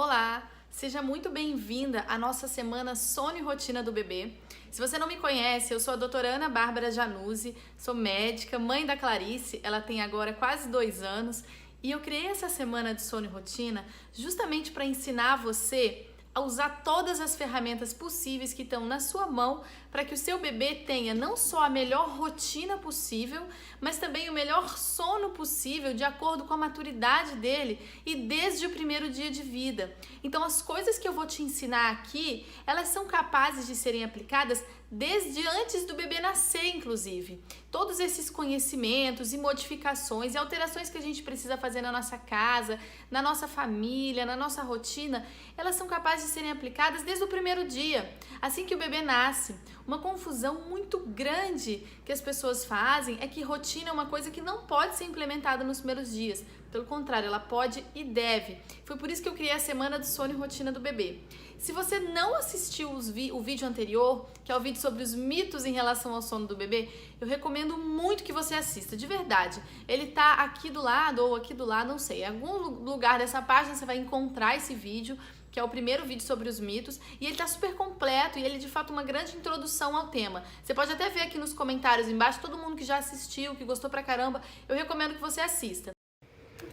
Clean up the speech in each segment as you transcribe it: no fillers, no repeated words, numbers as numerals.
Olá, seja muito bem-vinda à nossa semana Sono e Rotina do Bebê. Se você não me conhece, eu sou a doutora Ana Bárbara Januzzi, sou médica, mãe da Clarice, ela tem agora quase 2 anos, e eu criei essa semana de sono e rotina justamente para ensinar você a usar todas as ferramentas possíveis que estão na sua mão para que o seu bebê tenha não só a melhor rotina possível, mas também o melhor sono possível de acordo com a maturidade dele e desde o primeiro dia de vida. Então as coisas que eu vou te ensinar aqui, elas são capazes de serem aplicadas desde antes do bebê nascer, inclusive. Todos esses conhecimentos e modificações e alterações que a gente precisa fazer na nossa casa, na nossa família, na nossa rotina, elas são capazes de serem aplicadas desde o primeiro dia, assim que o bebê nasce. Uma confusão muito grande que as pessoas fazem é que rotina é uma coisa que não pode ser implementada nos primeiros dias. Pelo contrário, ela pode e deve. Foi por isso que eu criei a semana do sono e rotina do bebê. Se você não assistiu o vídeo anterior, que é o vídeo sobre os mitos em relação ao sono do bebê, eu recomendo muito que você assista, de verdade. Ele tá aqui do lado ou aqui do lado, não sei. Em algum lugar dessa página você vai encontrar esse vídeo, que é o primeiro vídeo sobre os mitos, e ele tá super completo e ele é de fato uma grande introdução ao tema. Você pode até ver aqui nos comentários embaixo, todo mundo que já assistiu, que gostou pra caramba, eu recomendo que você assista.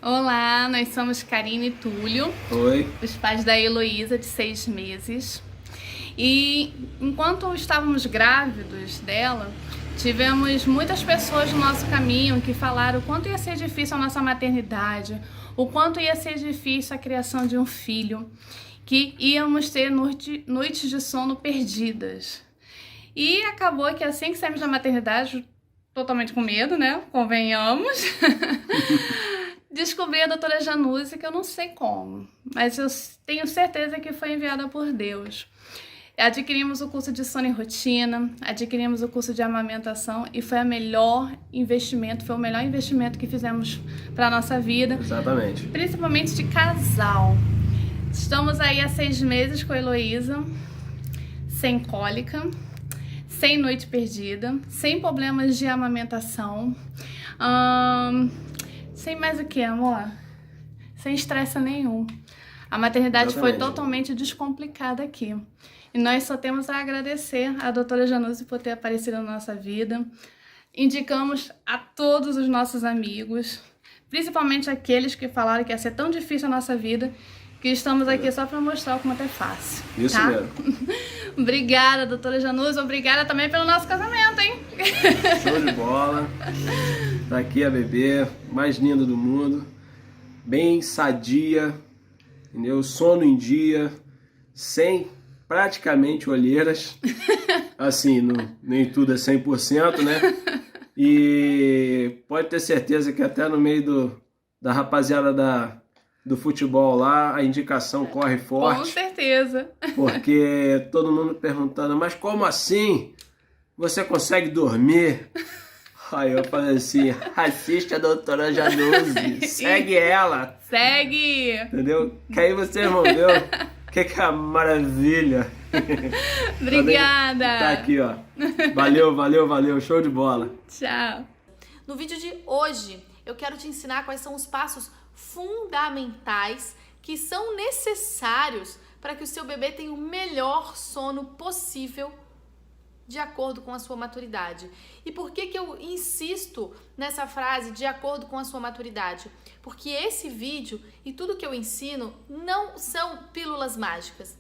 Olá, nós somos Karine e Túlio, Oi. os pais da Heloísa, de 6 meses. E enquanto estávamos grávidos dela, tivemos muitas pessoas no nosso caminho que falaram o quanto ia ser difícil a nossa maternidade, o quanto ia ser difícil a criação de um filho, que íamos ter noites de sono perdidas. E acabou que assim que saímos da maternidade, totalmente com medo, né? Convenhamos. Descobri a doutora Januzzi, que eu não sei como, mas eu tenho certeza que foi enviada por Deus. Adquirimos o curso de sono e rotina, adquirimos o curso de amamentação e foi o melhor investimento que fizemos para a nossa vida. Exatamente. Principalmente de casal. Estamos aí há 6 meses com a Heloísa, sem cólica, sem noite perdida, sem problemas de amamentação. Sem mais o que, amor? Sem estresse nenhum. A maternidade Exatamente. foi totalmente descomplicada aqui. E nós só temos a agradecer à doutora Januzzi por ter aparecido na nossa vida. Indicamos a todos os nossos amigos, principalmente aqueles que falaram que ia ser tão difícil a nossa vida, que estamos aqui só para mostrar o quanto é fácil. Isso tá? mesmo. Obrigada, doutora Januzzi. Obrigada também pelo nosso casamento, hein? Show de bola. Tá aqui a bebê, mais linda do mundo. Bem sadia, entendeu? Sono em dia, sem praticamente olheiras. Assim, nem tudo é 100%, né? E pode ter certeza que até no meio da rapaziada do futebol lá, a indicação corre forte. Com certeza. Porque todo mundo perguntando, mas como assim? Você consegue dormir? Aí eu falei assim, assiste a doutora Januzzi, segue ela. Segue! Entendeu? Que aí vocês vão ver que é a maravilha. Obrigada! Tá aqui, ó. Valeu, show de bola. Tchau! No vídeo de hoje, eu quero te ensinar quais são os passos fundamentais que são necessários para que o seu bebê tenha o melhor sono possível de acordo com a sua maturidade. E por que eu insisto nessa frase, de acordo com a sua maturidade? Porque esse vídeo e tudo que eu ensino não são pílulas mágicas.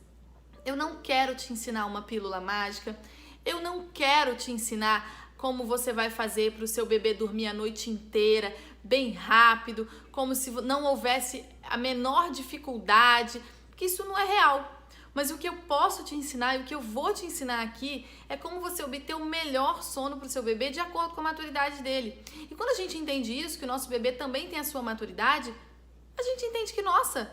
Eu não quero te ensinar uma pílula mágica, eu não quero te ensinar como você vai fazer para o seu bebê dormir a noite inteira, bem rápido, como se não houvesse a menor dificuldade, porque isso não é real. Mas o que eu posso te ensinar e o que eu vou te ensinar aqui é como você obter o melhor sono para o seu bebê de acordo com a maturidade dele. E quando a gente entende isso, que o nosso bebê também tem a sua maturidade, a gente entende que, nossa,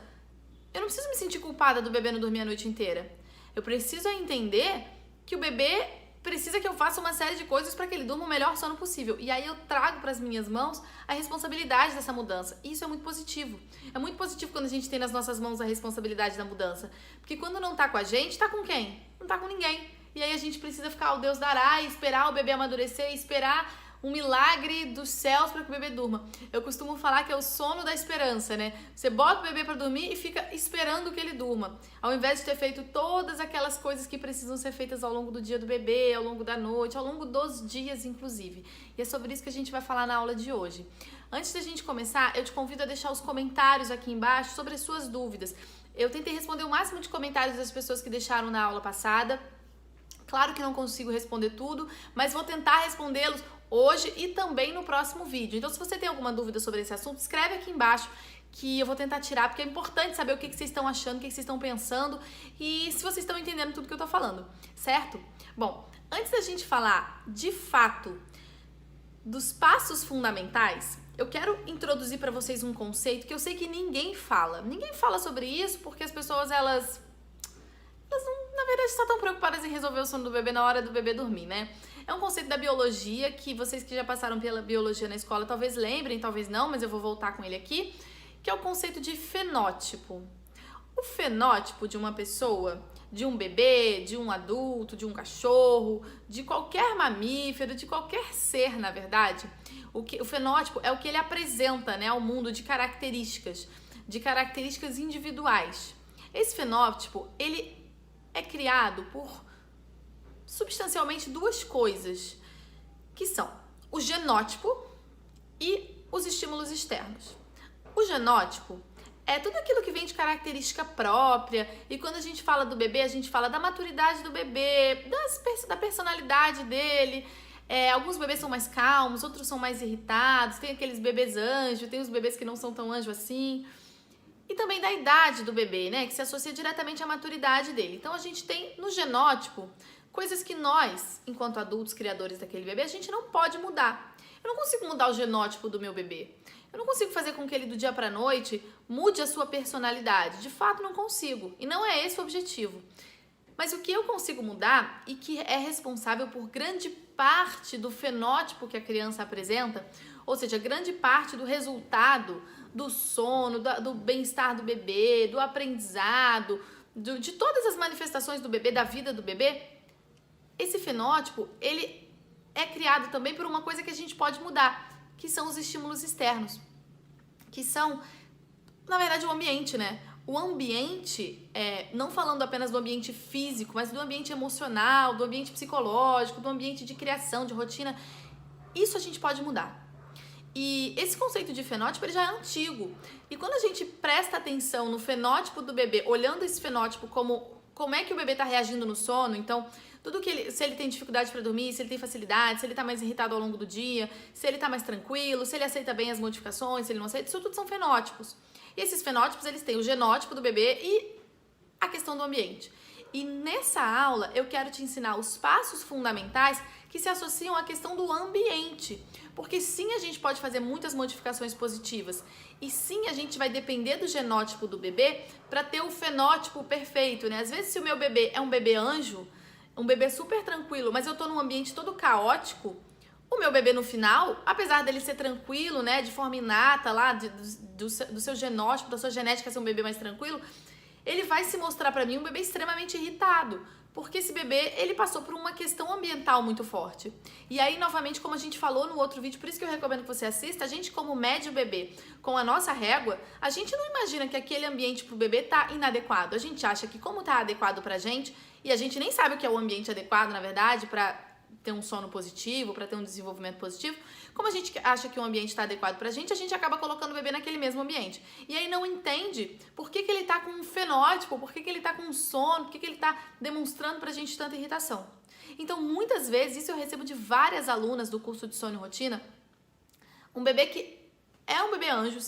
eu não preciso me sentir culpada do bebê não dormir a noite inteira. Eu preciso entender que o bebê precisa que eu faça uma série de coisas para que ele durma o melhor sono possível. E aí eu trago para as minhas mãos a responsabilidade dessa mudança. E isso é muito positivo. É muito positivo quando a gente tem nas nossas mãos a responsabilidade da mudança. Porque quando não tá com a gente, tá com quem? Não tá com ninguém. E aí a gente precisa ficar, o Deus dará, e esperar o bebê amadurecer, e esperar um milagre dos céus para que o bebê durma. Eu costumo falar que é o sono da esperança, né? Você bota o bebê para dormir e fica esperando que ele durma, ao invés de ter feito todas aquelas coisas que precisam ser feitas ao longo do dia do bebê, ao longo da noite, ao longo dos dias, inclusive. E é sobre isso que a gente vai falar na aula de hoje. Antes da gente começar, eu te convido a deixar os comentários aqui embaixo sobre as suas dúvidas. Eu tentei responder o máximo de comentários das pessoas que deixaram na aula passada. Claro que não consigo responder tudo, mas vou tentar respondê-los hoje e também no próximo vídeo. Então, se você tem alguma dúvida sobre esse assunto, escreve aqui embaixo que eu vou tentar tirar, porque é importante saber o que vocês estão achando, o que vocês estão pensando e se vocês estão entendendo tudo que eu tô falando, certo? Bom, antes da gente falar de fato dos passos fundamentais, eu quero introduzir para vocês um conceito que eu sei que ninguém fala. Ninguém fala sobre isso porque as pessoas, elas não, na verdade, estão tão preocupadas em resolver o sono do bebê na hora do bebê dormir, né? É um conceito da biologia que vocês que já passaram pela biologia na escola talvez lembrem, talvez não, mas eu vou voltar com ele aqui, que é o conceito de fenótipo. O fenótipo de uma pessoa, de um bebê, de um adulto, de um cachorro, de qualquer mamífero, de qualquer ser, na verdade, o fenótipo é o que ele apresenta, né, ao mundo de características individuais. Esse fenótipo, ele é criado por substancialmente duas coisas, que são o genótipo e os estímulos externos. O genótipo é tudo aquilo que vem de característica própria, e quando a gente fala do bebê, a gente fala da maturidade do bebê, da personalidade dele. Alguns bebês são mais calmos, outros são mais irritados, tem aqueles bebês anjo, tem os bebês que não são tão anjo assim. E também da idade do bebê, né, que se associa diretamente à maturidade dele. Então a gente tem no genótipo coisas que nós, enquanto adultos criadores daquele bebê, a gente não pode mudar. Eu não consigo mudar o genótipo do meu bebê. Eu não consigo fazer com que ele do dia para a noite mude a sua personalidade. De fato, não consigo. E não é esse o objetivo. Mas o que eu consigo mudar e que é responsável por grande parte do fenótipo que a criança apresenta, ou seja, grande parte do resultado do sono, do bem-estar do bebê, do aprendizado, de todas as manifestações do bebê, da vida do bebê, esse fenótipo, ele é criado também por uma coisa que a gente pode mudar, que são os estímulos externos, que são, na verdade, o ambiente, né? O ambiente, não falando apenas do ambiente físico, mas do ambiente emocional, do ambiente psicológico, do ambiente de criação, de rotina, isso a gente pode mudar. E esse conceito de fenótipo, ele já é antigo. E quando a gente presta atenção no fenótipo do bebê, olhando esse fenótipo como é que o bebê está reagindo no sono, então, se ele tem dificuldade para dormir, se ele tem facilidade, se ele está mais irritado ao longo do dia, se ele está mais tranquilo, se ele aceita bem as modificações, se ele não aceita, isso tudo são fenótipos. E esses fenótipos, eles têm o genótipo do bebê e a questão do ambiente. E nessa aula, eu quero te ensinar os passos fundamentais que se associam à questão do ambiente. Porque sim, a gente pode fazer muitas modificações positivas. E sim, a gente vai depender do genótipo do bebê para ter o fenótipo perfeito, né? Às vezes, se o meu bebê é um bebê anjo, um bebê super tranquilo, mas eu tô num ambiente todo caótico, o meu bebê no final, apesar dele ser tranquilo, né, de forma inata lá, do seu genótipo, da sua genética ser um bebê mais tranquilo, ele vai se mostrar pra mim um bebê extremamente irritado, porque esse bebê, ele passou por uma questão ambiental muito forte. E aí, novamente, como a gente falou no outro vídeo, por isso que eu recomendo que você assista, a gente como mede o bebê com a nossa régua, a gente não imagina que aquele ambiente pro bebê tá inadequado. A gente acha que como tá adequado pra gente, e a gente nem sabe o que é o ambiente adequado, na verdade, pra ter um sono positivo, para ter um desenvolvimento positivo, como a gente acha que o ambiente está adequado pra gente, a gente acaba colocando o bebê naquele mesmo ambiente. E aí não entende por que ele tá com um fenótipo, por que ele tá com um sono, por que ele tá demonstrando pra gente tanta irritação. Então, muitas vezes, isso eu recebo de várias alunas do curso de sono e rotina, um bebê que é um bebê anjo,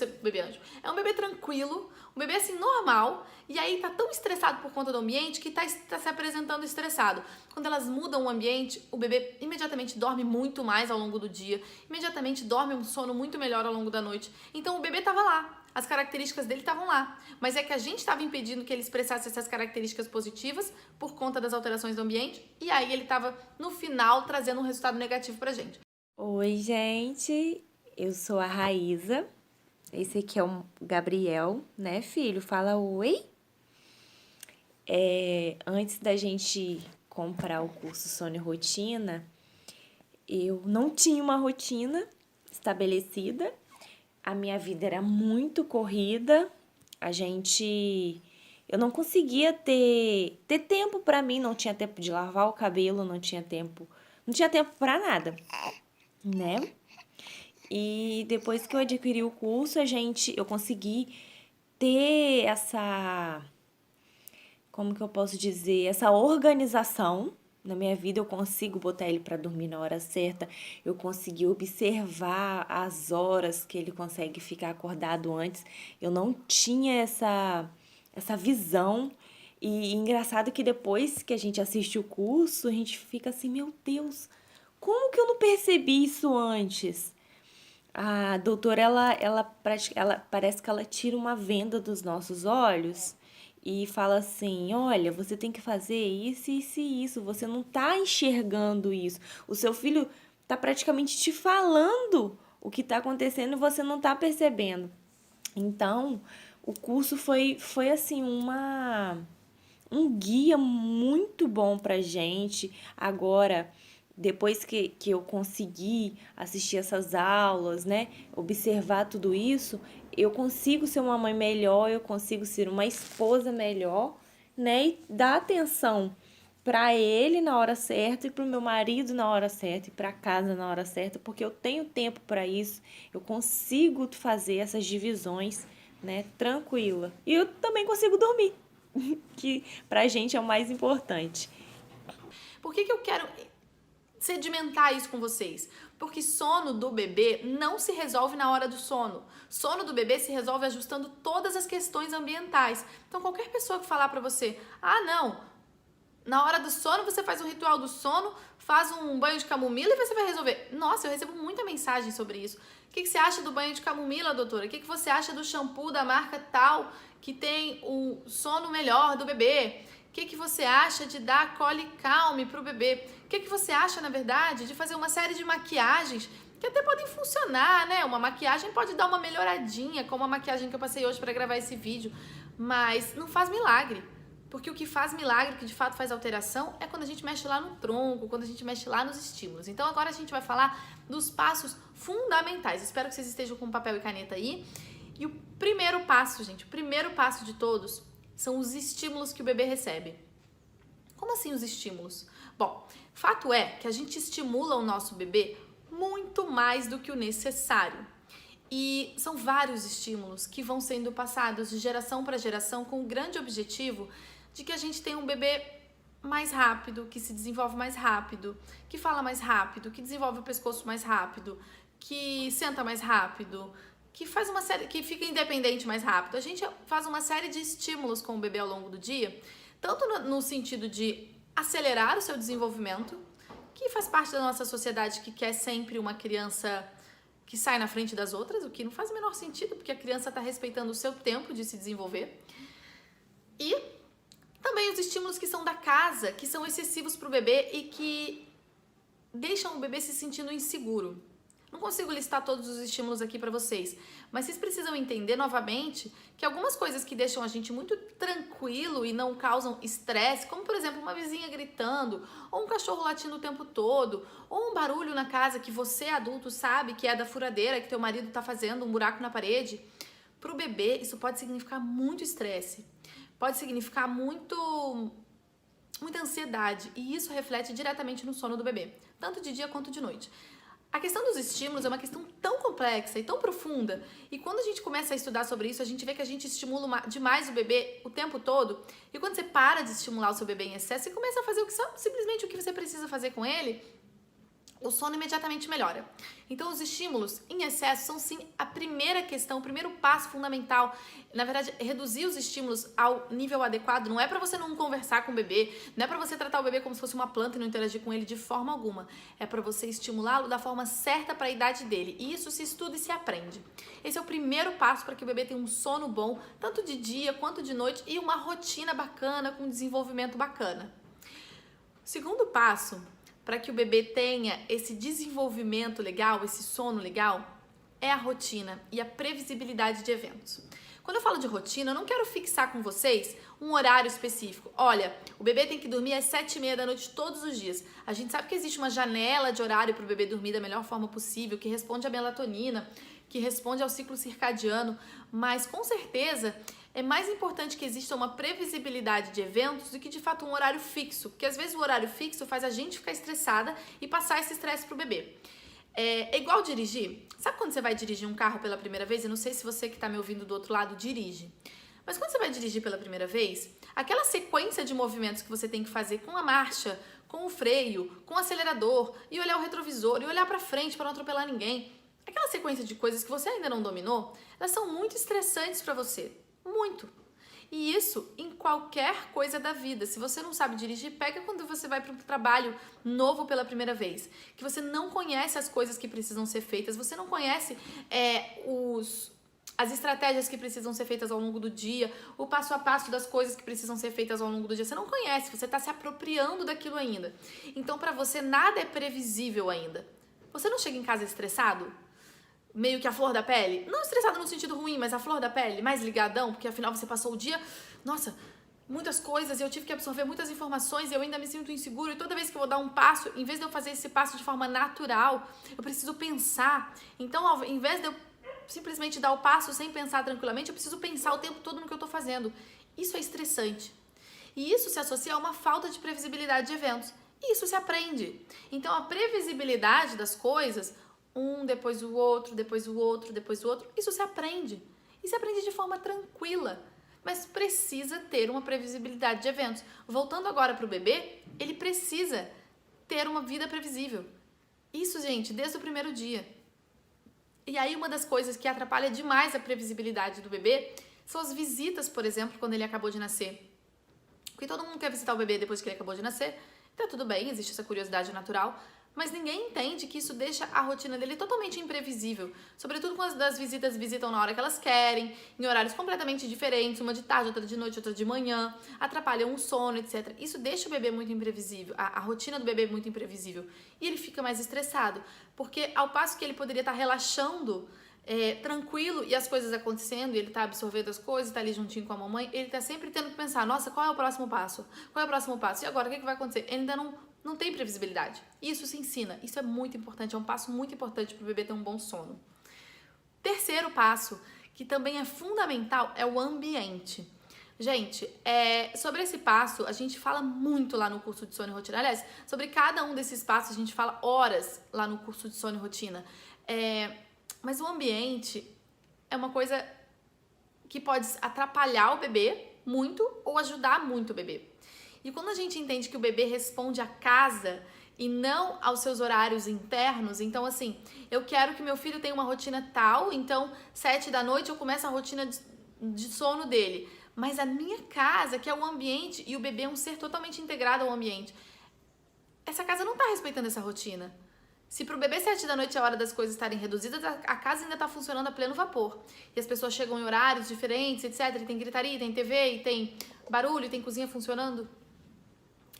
é um bebê tranquilo, um bebê assim normal, e aí tá tão estressado por conta do ambiente que tá se apresentando estressado. Quando elas mudam o ambiente, o bebê imediatamente dorme muito mais ao longo do dia, imediatamente dorme um sono muito melhor ao longo da noite. Então o bebê tava lá, as características dele estavam lá, mas é que a gente estava impedindo que ele expressasse essas características positivas por conta das alterações do ambiente, e aí ele tava no final trazendo um resultado negativo pra gente. Oi, gente! Eu sou a Raíza, esse aqui é o Gabriel, né, filho? Fala oi. Antes da gente comprar o curso Sono e Rotina, eu não tinha uma rotina estabelecida, a minha vida era muito corrida, eu não conseguia ter tempo para mim, não tinha tempo de lavar o cabelo, não tinha tempo para nada, né? E depois que eu adquiri o curso, eu consegui ter como que eu posso dizer, essa organização na minha vida. Eu consigo botar ele para dormir na hora certa, eu consegui observar as horas que ele consegue ficar acordado antes. Eu não tinha essa visão. E engraçado que depois que a gente assiste o curso, a gente fica assim, meu Deus, como que eu não percebi isso antes? A doutora, ela parece que ela tira uma venda dos nossos olhos e fala assim, olha, você tem que fazer isso, isso e isso, você não tá enxergando isso. O seu filho tá praticamente te falando o que tá acontecendo e você não tá percebendo. Então, o curso foi assim, um guia muito bom pra gente. Agora, depois que eu consegui assistir essas aulas, né, observar tudo isso, eu consigo ser uma mãe melhor, eu consigo ser uma esposa melhor, né, e dar atenção para ele na hora certa e para o meu marido na hora certa e para casa na hora certa, porque eu tenho tempo para isso, eu consigo fazer essas divisões, né, tranquila. E eu também consigo dormir, que pra gente é o mais importante. Por que eu quero sedimentar isso com vocês? Porque sono do bebê não se resolve na hora do sono. Sono do bebê se resolve ajustando todas as questões ambientais. Então, qualquer pessoa que falar pra você, não, na hora do sono você faz um ritual do sono, faz um banho de camomila e você vai resolver. Nossa, eu recebo muita mensagem sobre isso. O que você acha do banho de camomila, doutora? O que você acha do shampoo da marca tal que tem o sono melhor do bebê? O que você acha de dar Coli Calm pro bebê? O que você acha, na verdade, de fazer uma série de maquiagens que até podem funcionar, né? Uma maquiagem pode dar uma melhoradinha, como a maquiagem que eu passei hoje para gravar esse vídeo, mas não faz milagre. Porque o que faz milagre, que de fato faz alteração, é quando a gente mexe lá no tronco, quando a gente mexe lá nos estímulos. Então agora a gente vai falar dos passos fundamentais. Espero que vocês estejam com papel e caneta aí. E o primeiro passo, gente, o primeiro passo de todos são os estímulos que o bebê recebe. Como assim os estímulos? Bom, fato é que a gente estimula o nosso bebê muito mais do que o necessário. E são vários estímulos que vão sendo passados de geração para geração com o grande objetivo de que a gente tenha um bebê mais rápido, que se desenvolve mais rápido, que fala mais rápido, que desenvolve o pescoço mais rápido, que senta mais rápido, que faz uma série, que fica independente mais rápido. A gente faz uma série de estímulos com o bebê ao longo do dia, tanto no sentido de acelerar o seu desenvolvimento, que faz parte da nossa sociedade que quer sempre uma criança que sai na frente das outras, o que não faz o menor sentido, porque a criança está respeitando o seu tempo de se desenvolver. E também os estímulos que são da casa, que são excessivos para o bebê e que deixam o bebê se sentindo inseguro. Não consigo listar todos os estímulos aqui para vocês, mas vocês precisam entender novamente que algumas coisas que deixam a gente muito tranquilo e não causam estresse, como por exemplo uma vizinha gritando, ou um cachorro latindo o tempo todo, ou um barulho na casa que você adulto sabe que é da furadeira que teu marido está fazendo, um buraco na parede, para o bebê isso pode significar muito estresse, pode significar muita ansiedade, e isso reflete diretamente no sono do bebê, tanto de dia quanto de noite. A questão dos estímulos é uma questão tão complexa e tão profunda, e quando a gente começa a estudar sobre isso, a gente vê que a gente estimula demais o bebê o tempo todo, e quando você para de estimular o seu bebê em excesso e começa a fazer simplesmente o que você precisa fazer com ele, o sono imediatamente melhora. Então, os estímulos em excesso são sim a primeira questão, o primeiro passo fundamental. Na verdade, reduzir os estímulos ao nível adequado não é para você não conversar com o bebê, não é para você tratar o bebê como se fosse uma planta e não interagir com ele de forma alguma. É para você estimulá-lo da forma certa para a idade dele. E isso se estuda e se aprende. Esse é o primeiro passo para que o bebê tenha um sono bom, tanto de dia quanto de noite, e uma rotina bacana, com desenvolvimento bacana. O segundo passo para que o bebê tenha esse desenvolvimento legal, esse sono legal, é a rotina e a previsibilidade de eventos. Quando eu falo de rotina, eu não quero fixar com vocês um horário específico. Olha, o bebê tem que dormir às 7h30 da noite todos os dias. A gente sabe que existe uma janela de horário para o bebê dormir da melhor forma possível, que responde à melatonina, que responde ao ciclo circadiano, mas com certeza é mais importante que exista uma previsibilidade de eventos do que de fato um horário fixo, porque às vezes o horário fixo faz a gente ficar estressada e passar esse estresse pro bebê. É igual dirigir. Sabe quando você vai dirigir um carro pela primeira vez? Eu não sei se você que está me ouvindo do outro lado dirige. Mas quando você vai dirigir pela primeira vez, aquela sequência de movimentos que você tem que fazer com a marcha, com o freio, com o acelerador, e olhar o retrovisor, e olhar para frente para não atropelar ninguém, aquela sequência de coisas que você ainda não dominou, elas são muito estressantes para você. Muito. E isso em qualquer coisa da vida. Se você não sabe dirigir, pega quando você vai para um trabalho novo pela primeira vez, que você não conhece as coisas que precisam ser feitas, você não conhece as estratégias que precisam ser feitas ao longo do dia, o passo a passo das coisas que precisam ser feitas ao longo do dia. Você não conhece, você está se apropriando daquilo ainda. Então, para você, nada é previsível ainda. Você não chega em casa estressado? Meio que a flor da pele? Não estressado no sentido ruim, mas a flor da pele, mais ligadão, porque afinal você passou o dia, nossa, muitas coisas, eu tive que absorver muitas informações e eu ainda me sinto inseguro, e toda vez que eu vou dar um passo, em vez de eu fazer esse passo de forma natural, eu preciso pensar. Então, ao invés de eu simplesmente dar o passo sem pensar tranquilamente, eu preciso pensar o tempo todo no que eu tô fazendo. Isso é estressante. E isso se associa a uma falta de previsibilidade de eventos. E isso se aprende. Então, a previsibilidade das coisas, um depois o outro, depois o outro, depois o outro, isso se aprende. E se aprende de forma tranquila. Mas precisa ter uma previsibilidade de eventos. Voltando agora para o bebê, ele precisa ter uma vida previsível. Isso, gente, desde o primeiro dia. E aí uma das coisas que atrapalha demais a previsibilidade do bebê são as visitas, por exemplo, quando ele acabou de nascer. Porque todo mundo quer visitar o bebê depois que ele acabou de nascer. Tá tudo bem, existe essa curiosidade natural. Mas ninguém entende que isso deixa a rotina dele totalmente imprevisível. Sobretudo quando as visitas visitam na hora que elas querem, em horários completamente diferentes, uma de tarde, outra de noite, outra de manhã, atrapalham o sono, etc. Isso deixa o bebê muito imprevisível, a rotina do bebê muito imprevisível. E ele fica mais estressado, porque ao passo que ele poderia estar relaxando, tranquilo, e as coisas acontecendo, e ele tá absorvendo as coisas, tá ali juntinho com a mamãe, ele tá sempre tendo que pensar, nossa, qual é o próximo passo? Qual é o próximo passo? E agora, o que vai acontecer? Ele ainda não tem previsibilidade. Isso se ensina. Isso é muito importante. É um passo muito importante para o bebê ter um bom sono. Terceiro passo, que também é fundamental, é o ambiente. Gente, sobre esse passo, a gente fala muito lá no curso de sono e rotina. Aliás, sobre cada um desses passos, a gente fala horas lá no curso de sono e rotina. Mas o ambiente é uma coisa que pode atrapalhar o bebê muito ou ajudar muito o bebê. E quando a gente entende que o bebê responde à casa e não aos seus horários internos, então assim, eu quero que meu filho tenha uma rotina tal, então 7 da noite eu começo a rotina de sono dele. Mas a minha casa, que é o ambiente, e o bebê é um ser totalmente integrado ao ambiente, essa casa não está respeitando essa rotina. Se pro bebê 7 da noite é a hora das coisas estarem reduzidas, a casa ainda está funcionando a pleno vapor. E as pessoas chegam em horários diferentes, etc. E tem gritaria, tem TV, e tem barulho, e tem cozinha funcionando.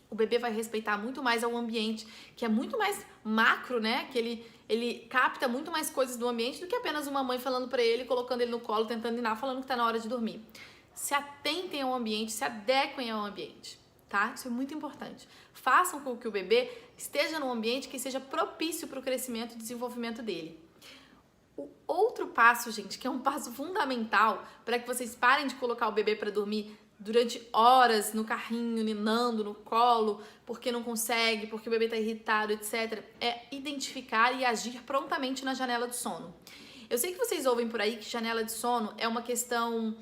O bebê vai respeitar muito mais ao ambiente, que é muito mais macro, né? Que ele capta muito mais coisas do ambiente do que apenas uma mãe falando pra ele, colocando ele no colo, tentando ninar, falando que tá na hora de dormir. Se atentem ao ambiente, se adequem ao ambiente, tá? Isso é muito importante. Façam com que o bebê esteja num ambiente que seja propício para o crescimento e desenvolvimento dele. O outro passo, gente, que é um passo fundamental para que vocês parem de colocar o bebê para dormir durante horas no carrinho, ninando, no colo, porque não consegue, porque o bebê está irritado, etc., é identificar e agir prontamente na janela do sono. Eu sei que vocês ouvem por aí que janela de sono é uma questão,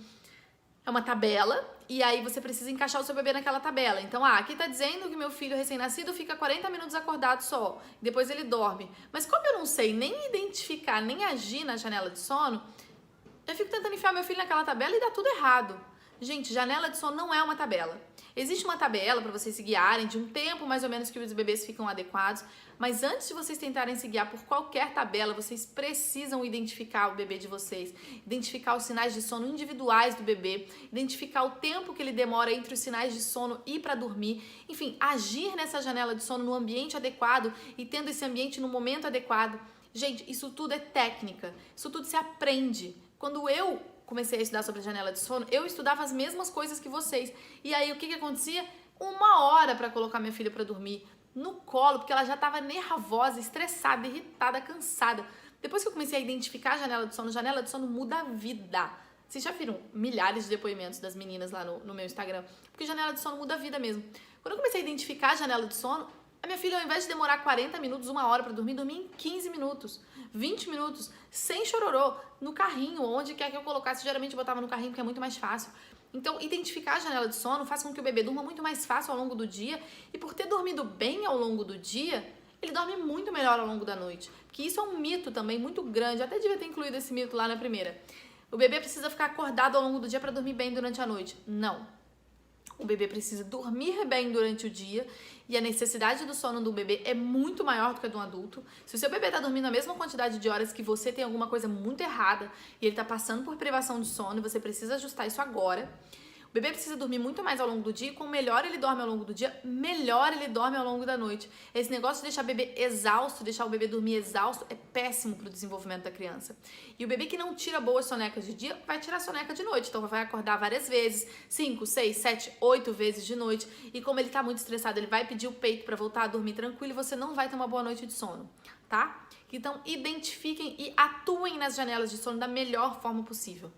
é uma tabela, e aí você precisa encaixar o seu bebê naquela tabela. Então, aqui tá dizendo que meu filho recém-nascido fica 40 minutos acordado só, depois ele dorme. Mas como eu não sei nem identificar, nem agir na janela de sono, eu fico tentando enfiar meu filho naquela tabela e dá tudo errado. Gente, janela de sono não é uma tabela. Existe uma tabela para vocês se guiarem de um tempo mais ou menos que os bebês ficam adequados, mas antes de vocês tentarem se guiar por qualquer tabela, vocês precisam identificar o bebê de vocês, identificar os sinais de sono individuais do bebê, identificar o tempo que ele demora entre os sinais de sono e para dormir, enfim, agir nessa janela de sono no ambiente adequado e tendo esse ambiente no momento adequado. Gente, isso tudo é técnica, isso tudo se aprende. Quando eu comecei a estudar sobre a janela de sono, eu estudava as mesmas coisas que vocês. E aí, o que acontecia? 1 hora para colocar minha filha para dormir no colo, porque ela já estava nervosa, estressada, irritada, cansada. Depois que eu comecei a identificar a janela de sono muda a vida. Vocês já viram milhares de depoimentos das meninas lá no meu Instagram? Porque janela de sono muda a vida mesmo. Quando eu comecei a identificar a janela de sono, a minha filha, ao invés de demorar 40 minutos, 1 hora para dormir, dormia em 15 minutos, 20 minutos, sem chororô, no carrinho, onde quer que eu colocasse. Geralmente eu botava no carrinho, porque é muito mais fácil. Então, identificar a janela de sono faz com que o bebê durma muito mais fácil ao longo do dia. E por ter dormido bem ao longo do dia, ele dorme muito melhor ao longo da noite. Porque isso é um mito também muito grande. Eu até devia ter incluído esse mito lá na primeira. O bebê precisa ficar acordado ao longo do dia para dormir bem durante a noite. Não. O bebê precisa dormir bem durante o dia e a necessidade do sono do bebê é muito maior do que a de um adulto. Se o seu bebê está dormindo a mesma quantidade de horas que você, tem alguma coisa muito errada e ele está passando por privação de sono e você precisa ajustar isso agora. O bebê precisa dormir muito mais ao longo do dia e com melhor ele dorme ao longo do dia, melhor ele dorme ao longo da noite. Esse negócio de deixar o bebê exausto, deixar o bebê dormir exausto é péssimo para o desenvolvimento da criança. E o bebê que não tira boas sonecas de dia vai tirar soneca de noite, então vai acordar várias vezes, 5, 6, 7, 8 vezes de noite. E como ele está muito estressado, ele vai pedir o peito para voltar a dormir tranquilo e você não vai ter uma boa noite de sono, tá? Então identifiquem e atuem nas janelas de sono da melhor forma possível.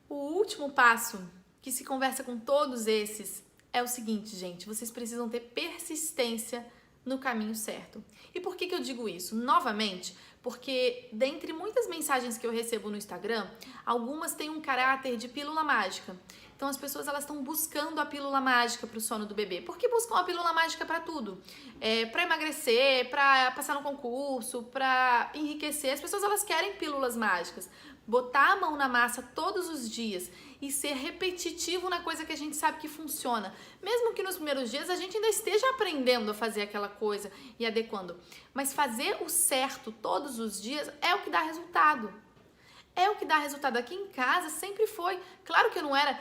O último passo que se conversa com todos esses é o seguinte, gente, vocês precisam ter persistência no caminho certo. E por que eu digo isso? Novamente, porque dentre muitas mensagens que eu recebo no Instagram, algumas têm um caráter de pílula mágica. Então as pessoas elas estão buscando a pílula mágica para o sono do bebê. Por que buscam a pílula mágica para tudo? Para emagrecer, para passar no concurso, para enriquecer. As pessoas elas querem pílulas mágicas. Botar a mão na massa todos os dias e ser repetitivo na coisa que a gente sabe que funciona. Mesmo que nos primeiros dias a gente ainda esteja aprendendo a fazer aquela coisa e adequando. Mas fazer o certo todos os dias é o que dá resultado. É o que dá resultado. Aqui em casa sempre foi. Claro que eu não era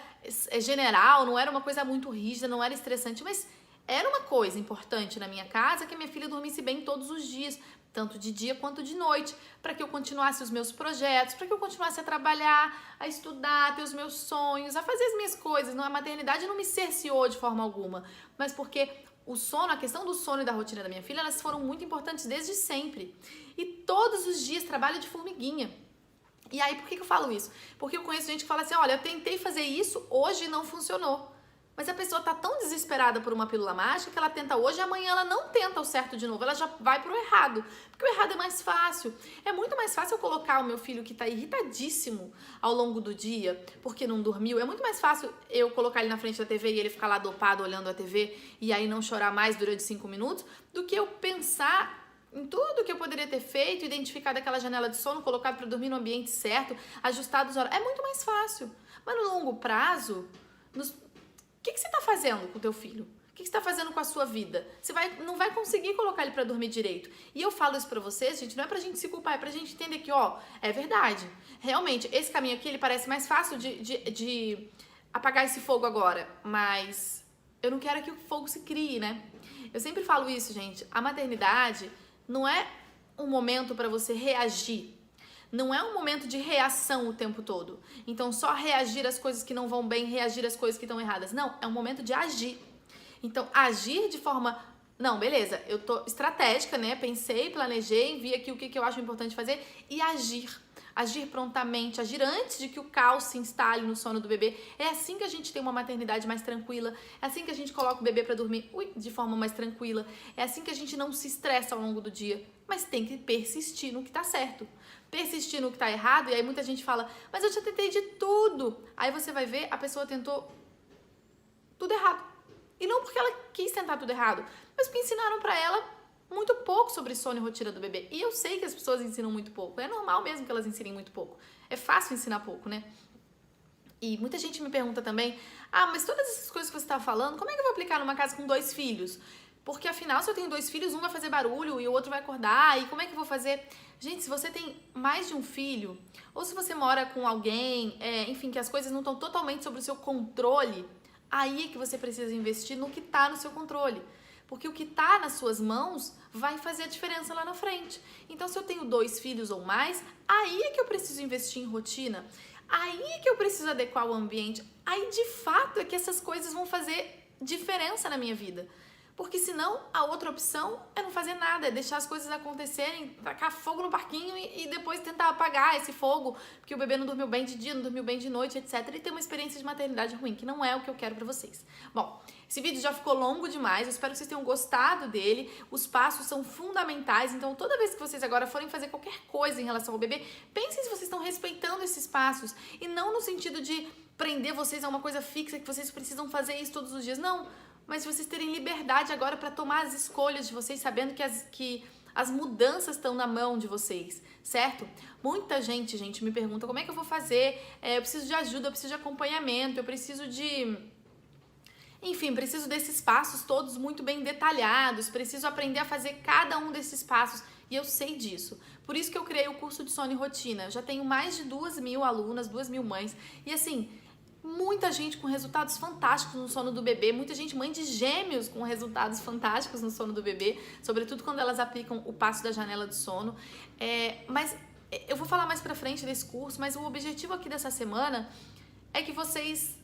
general, não era uma coisa muito rígida, não era estressante, mas era uma coisa importante na minha casa que a minha filha dormisse bem todos os dias, tanto de dia quanto de noite, para que eu continuasse os meus projetos, para que eu continuasse a trabalhar, a estudar, a ter os meus sonhos, a fazer as minhas coisas. A maternidade não me cerceou de forma alguma, mas porque o sono, a questão do sono e da rotina da minha filha, elas foram muito importantes desde sempre. E todos os dias trabalho de formiguinha. E aí, por que eu falo isso? Porque eu conheço gente que fala assim, olha, eu tentei fazer isso, hoje não funcionou. Mas a pessoa tá tão desesperada por uma pílula mágica que ela tenta hoje e amanhã ela não tenta o certo de novo, ela já vai pro errado. Porque o errado é mais fácil. É muito mais fácil eu colocar o meu filho que tá irritadíssimo ao longo do dia porque não dormiu. É muito mais fácil eu colocar ele na frente da TV e ele ficar lá dopado olhando a TV e aí não chorar mais durante 5 minutos, do que eu pensar em tudo que eu poderia ter feito, identificado aquela janela de sono, colocado para dormir no ambiente certo, ajustado os horários. É muito mais fácil. Mas no longo prazo, o que você está fazendo com o teu filho? O que você está fazendo com a sua vida? Você não vai conseguir colocar ele para dormir direito. E eu falo isso para vocês, gente, não é pra gente se culpar, é pra gente entender que, ó, é verdade. Realmente, esse caminho aqui, ele parece mais fácil de apagar esse fogo agora. Mas eu não quero que o fogo se crie, né? Eu sempre falo isso, gente. A maternidade não é um momento para você reagir. Não é um momento de reação o tempo todo. Então, só reagir às coisas que não vão bem, reagir às coisas que estão erradas. Não, é um momento de agir. Então, agir de forma... Não, beleza, eu tô estratégica, né? Pensei, planejei, vi aqui o que eu acho importante fazer e agir. Agir prontamente, agir antes de que o caos se instale no sono do bebê. É assim que a gente tem uma maternidade mais tranquila. É assim que a gente coloca o bebê para dormir de forma mais tranquila. É assim que a gente não se estressa ao longo do dia. Mas tem que persistir no que tá certo. Persistir no que tá errado, e aí muita gente fala, mas eu já tentei de tudo. Aí você vai ver, a pessoa tentou tudo errado. E não porque ela quis tentar tudo errado, mas porque ensinaram pra ela muito pouco sobre sono e rotina do bebê. E eu sei que as pessoas ensinam muito pouco. É normal mesmo que elas ensinem muito pouco. É fácil ensinar pouco, né? E muita gente me pergunta também, mas todas essas coisas que você tá falando, como é que eu vou aplicar numa casa com 2 filhos? Porque afinal, se eu tenho 2 filhos, um vai fazer barulho e o outro vai acordar. E como é que eu vou fazer? Gente, se você tem mais de um filho, ou se você mora com alguém, enfim, que as coisas não estão totalmente sob o seu controle, aí é que você precisa investir no que está no seu controle. Porque o que está nas suas mãos vai fazer a diferença lá na frente. Então, se eu tenho 2 filhos ou mais, aí é que eu preciso investir em rotina. aí é que eu preciso adequar o ambiente. Aí, de fato, é que essas coisas vão fazer diferença na minha vida. Porque senão, a outra opção é não fazer nada, é deixar as coisas acontecerem, tacar fogo no parquinho e depois tentar apagar esse fogo, porque o bebê não dormiu bem de dia, não dormiu bem de noite, etc. E ter uma experiência de maternidade ruim, que não é o que eu quero pra vocês. Bom, esse vídeo já ficou longo demais, eu espero que vocês tenham gostado dele. Os passos são fundamentais, então toda vez que vocês agora forem fazer qualquer coisa em relação ao bebê, pensem se vocês estão respeitando esses passos, e não no sentido de prender vocês a uma coisa fixa, que vocês precisam fazer isso todos os dias, não. Mas vocês terem liberdade agora para tomar as escolhas de vocês, sabendo que as mudanças estão na mão de vocês, certo? Muita gente me pergunta como é que eu vou fazer, eu preciso de ajuda, eu preciso de acompanhamento, eu preciso de... Enfim, preciso desses passos todos muito bem detalhados, preciso aprender a fazer cada um desses passos, e eu sei disso. Por isso que eu criei o curso de sono e rotina. Eu já tenho mais de 2.000 alunas, 2.000 mães, e assim... muita gente com resultados fantásticos no sono do bebê, muita gente mãe de gêmeos com resultados fantásticos no sono do bebê, sobretudo quando elas aplicam o passo da janela do sono. Mas eu vou falar mais pra frente desse curso, mas o objetivo aqui dessa semana é que vocês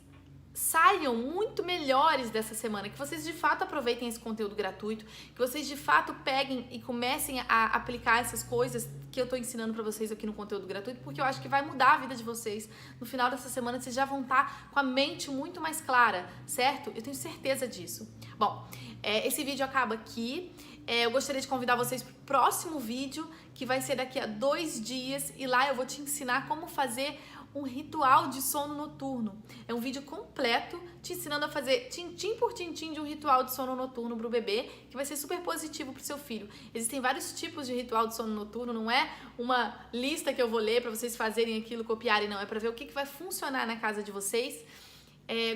saiam muito melhores dessa semana, que vocês de fato aproveitem esse conteúdo gratuito, que vocês de fato peguem e comecem a aplicar essas coisas que eu tô ensinando pra vocês aqui no conteúdo gratuito, porque eu acho que vai mudar a vida de vocês. No final dessa semana vocês já vão estar com a mente muito mais clara, certo? Eu tenho certeza disso. Bom, esse vídeo acaba aqui. Eu gostaria de convidar vocês pro próximo vídeo, que vai ser daqui a 2 dias, e lá eu vou te ensinar como fazer um ritual de sono noturno. É um vídeo completo te ensinando a fazer tintim por tintim de um ritual de sono noturno pro bebê, que vai ser super positivo pro seu filho. Existem vários tipos de ritual de sono noturno, não é uma lista que eu vou ler para vocês fazerem aquilo, copiarem, não. É para ver o que vai funcionar na casa de vocês.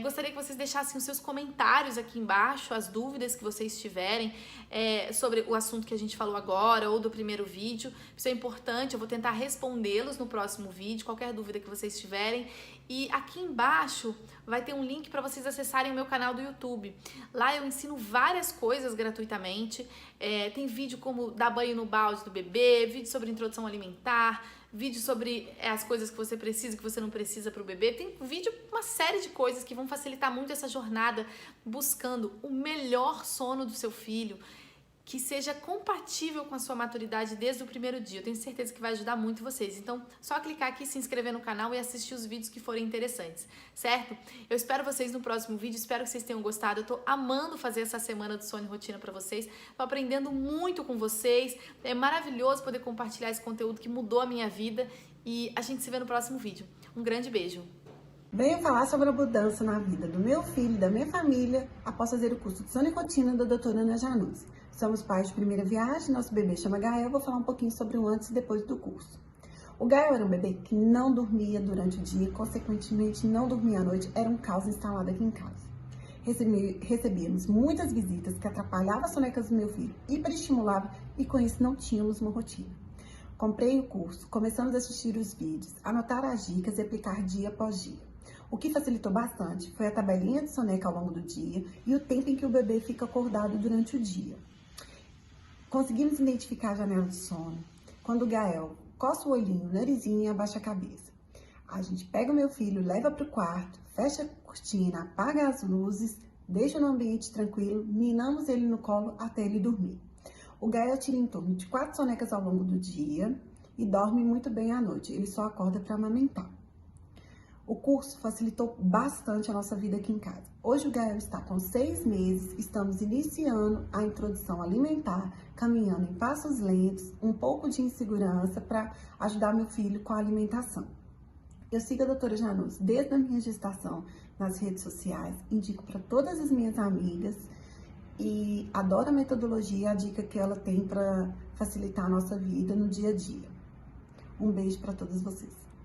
Gostaria que vocês deixassem os seus comentários aqui embaixo, as dúvidas que vocês tiverem sobre o assunto que a gente falou agora ou do primeiro vídeo. Isso é importante, eu vou tentar respondê-los no próximo vídeo, qualquer dúvida que vocês tiverem. E aqui embaixo vai ter um link para vocês acessarem o meu canal do YouTube. Lá eu ensino várias coisas gratuitamente. Tem vídeo como dar banho no balde do bebê, vídeo sobre introdução alimentar, vídeo sobre as coisas que você precisa e que você não precisa para o bebê. Tem vídeo, uma série de coisas que vão facilitar muito essa jornada, buscando o melhor sono do seu filho, que seja compatível com a sua maturidade desde o primeiro dia. Eu tenho certeza que vai ajudar muito vocês. Então, só clicar aqui, se inscrever no canal e assistir os vídeos que forem interessantes, certo? Eu espero vocês no próximo vídeo, espero que vocês tenham gostado. Eu tô amando fazer essa semana do sono e rotina pra vocês. Tô aprendendo muito com vocês. É maravilhoso poder compartilhar esse conteúdo que mudou a minha vida. E a gente se vê no próximo vídeo. Um grande beijo. Venho falar sobre a mudança na vida do meu filho e da minha família após fazer o curso de sono e rotina da doutora Ana Januzzi. Somos pais de primeira viagem, nosso bebê chama Gael, vou falar um pouquinho sobre o antes e depois do curso. O Gael era um bebê que não dormia durante o dia, consequentemente não dormia à noite, era um caos instalado aqui em casa. Recebíamos muitas visitas que atrapalhavam as sonecas do meu filho, hiperestimulavam e com isso não tínhamos uma rotina. Comprei o curso, começamos a assistir os vídeos, anotar as dicas e aplicar dia após dia. O que facilitou bastante foi a tabelinha de soneca ao longo do dia e o tempo em que o bebê fica acordado durante o dia. Conseguimos identificar a janela de sono quando o Gael coça o olhinho, o narizinho e abaixa a cabeça. A gente pega o meu filho, leva para o quarto, fecha a cortina, apaga as luzes, deixa no ambiente tranquilo, ninamos ele no colo até ele dormir. O Gael tira em torno de 4 sonecas ao longo do dia e dorme muito bem à noite, ele só acorda para amamentar. O curso facilitou bastante a nossa vida aqui em casa. Hoje o Gael está com 6 meses, estamos iniciando a introdução alimentar, caminhando em passos lentos, um pouco de insegurança para ajudar meu filho com a alimentação. Eu sigo a doutora Januzzi desde a minha gestação nas redes sociais, indico para todas as minhas amigas e adoro a metodologia e a dica que ela tem para facilitar a nossa vida no dia a dia. Um beijo para todos vocês.